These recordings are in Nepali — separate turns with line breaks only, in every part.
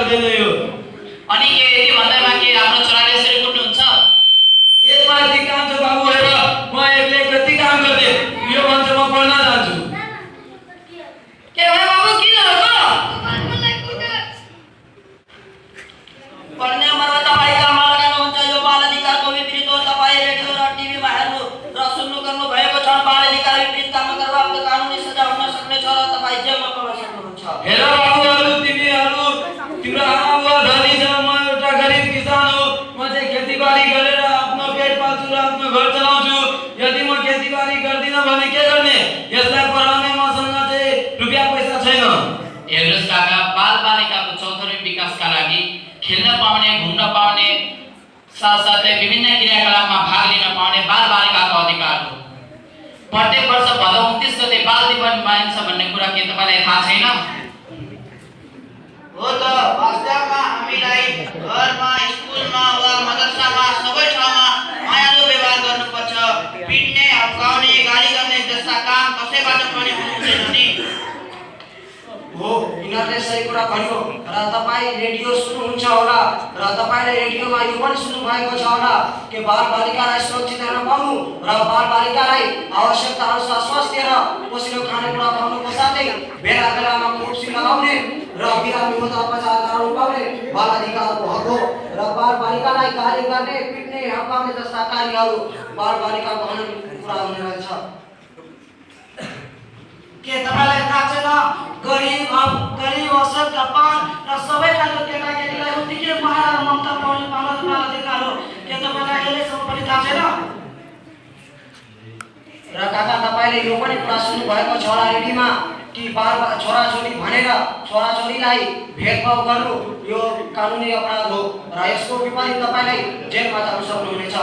गर्दैन यो।
अनि के यति भन्दैमा के आफ्नो छोराले यसरी कुट्नुहुन्छ?
खेतमा यति काम छ बाबु हेर, म एक्लै कति काम गर्दै यो भन्छ म पढ्न जान्छु।
के भयो बाबु किन हो त?
पढ्ने उमेरमा तपाईँ काममा लगाउनुहुन्छ, यो बाल अधिकारको विपरीत हो। तपाईँ रेडियो र टिभीमा हेर्नु र सुन्नु गर्नु भएको छ। बाल अधिकार विपरीत काम गर्दा आपको कानुनी सजा हुन सक्ने छ र तपाईँ जेलमा पर्न सक्नुहुन्छ।
हेर बाबुहरू, तिमीहरू तिम्रो आमा बुवा धनी छ, म एउटा गरिब किसान हो। म चाहिँ खेतीबारी गरेर आफ्नो पेट पाल्छु र आफ्नो घर चलाउँछु। यदि म खेतीबारी गर्दिनँ भने के गर्ने? यसलाई पढाउने मसँग चाहिँ रुपियाँ पैसा छैन।
हेर्नुहोस् काका, बालबालिकाको चौधरी विकासका लागि खेल्न पाउने, घुम्न पाउने, साथसाथै विभिन्न क्रियाकलापमा भाग लिन पाउने बालबालिकाको अधिकार हो। प्रत्येक वर्ष भदौ 29 गते बाल दिवस मनाइन्छ भन्ने कुरा के तपाईँलाई थाहा छैन?
हो त, वास्तवमा हामीलाई घरमा, स्कुलमा वा मद्रसामा सबै ठाउँमा मायालु व्यवहार गर्नुपर्छ। पिट्ने, हप्काउने, गाली गर्ने जस्ता काम कसैबाट पनि हुँदैन नि।
हो, यिनीहरूले सही कुरा भन्यो। र तपाईँ रेडियो सुन्नुहुन्छ होला र तपाईँले रेडियोमा यो पनि सुन्नुभएको छ होला कि बालबालिकालाई सुरक्षित हेर्न पाउनु र बालबालिकालाई आवश्यकता अनुसार स्वास्थ्य र पोषिलो खानेकुरा खुवाउनुको साथै बेला बेलामा कुर्सी लगाउने र बिरामी हुँदा उपचार गराउनु पाउने बाल अधिकारको हक हो। र बालबालिकालाई गाली गर्ने, पिट्ने, हप्काउने जस्ता कार्यहरू बालबालिकाको अनुचित कुरा हुने रहेछ।
के तपाईलाई थाहा छैन? गरिब, असत, अपान र सबै खालको केटाकेटीलाई उत्तिकै माया र ममता पाउने बाल अधिकार हो। के तपाईलाई अहिलेसम्म पनि थाहा छैन?
र काका, तपाईँले यो पनि कुरा सुन्नुभएको छ होला रेडियोमा कि छोराछोरी भनेर छोराछोरीलाई भेदभाव गर्नु यो कानुनी अपराध हो र यसको विपरीत तपाईँलाई जेलमा जान सक्नुहुनेछ।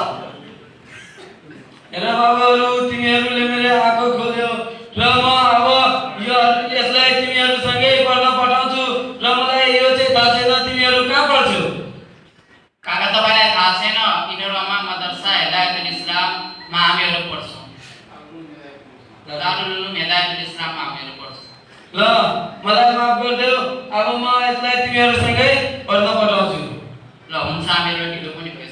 हेर बाबुहरू, तिमीहरूले मेरो आँखा खोल्यो र म अब यसलाई तिमीहरूसँगै पढ्न पठाउँछु र मलाई यो चाहिँ थाहा छैन तिमीहरू कहाँ पढ्छौ?
काका, तपाईँलाई थाहा छैन? यिनीहरूमा मदरसा हिदायतुल इस्लाममा हामीहरू पढ्छौँ। दारुल उलूम हिदायतुल इस्लाममा हामीहरू पढ्छौँ।
ल, मलाई माफ गरिदेऊ, अब म यसलाई तिमीहरूसँगै पढ्न पठाउँछु।
ल हुन्छ, हामीहरू ढिलो पनि भइसक्यो।